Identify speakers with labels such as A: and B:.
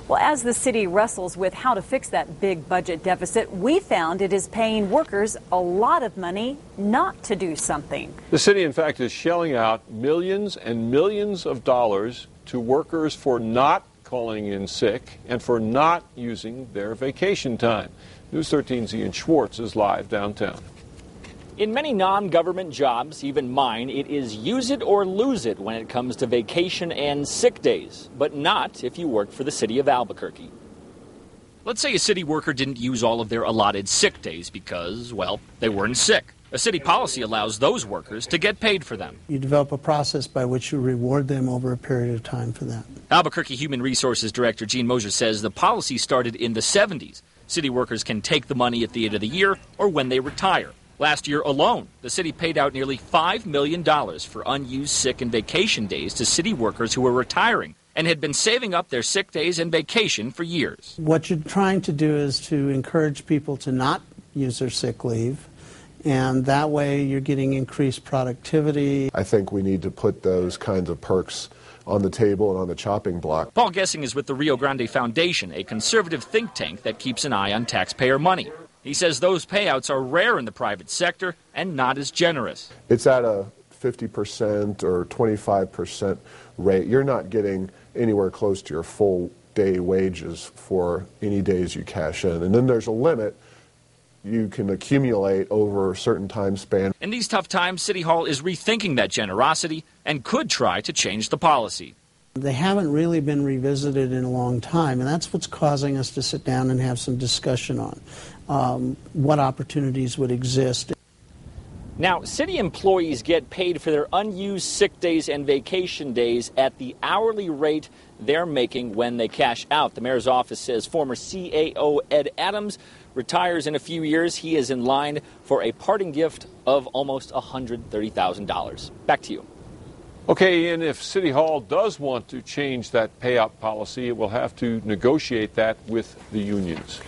A: Well, as the city wrestles with how to fix that big budget deficit, we found it is paying workers a lot of money not to do something.
B: The city, in fact, is shelling out millions and millions of dollars to workers for not calling in sick and for not using their vacation time. News 13's Ian Schwartz is live downtown.
C: In many non-government jobs, even mine, it is use it or lose it when it comes to vacation and sick days, but not if you work for the city of Albuquerque.
D: Let's say a city worker didn't use all of their allotted sick days because, well, they weren't sick. A city policy allows those workers to get paid for them.
E: You develop a process by which you reward them over a period of time for that.
D: Albuquerque Human Resources Director Gene Mosier says the policy started in the 70s. City workers can take the money at the end of the year or when they retire. Last year alone, the city paid out nearly $5 million for unused sick and vacation days to city workers who were retiring and had been saving up their sick days and vacation for years.
E: What you're trying to do is to encourage people to not use their sick leave, and that way you're getting increased productivity.
F: I think we need to put those kinds of perks on the table and on the chopping block.
D: Paul Gessing is with the Rio Grande Foundation, a conservative think tank that keeps an eye on taxpayer money. He says those payouts are rare in the private sector and not as generous.
F: It's at a 50% or 25% rate. You're not getting anywhere close to your full day wages for any days you cash in. And then there's a limit you can accumulate over a certain time span.
D: In these tough times, City Hall is rethinking that generosity and could try to change the policy.
E: They haven't really been revisited in a long time, and that's what's causing us to sit down and have some discussion on what opportunities would exist.
C: Now, city employees get paid for their unused sick days and vacation days at the hourly rate they're making when they cash out. The mayor's office says former CAO Ed Adams retires in a few years. He is in line for a parting gift of almost $130,000. Back to you.
B: Okay, Ian, if City Hall does want to change that payout policy, it will have to negotiate that with the unions.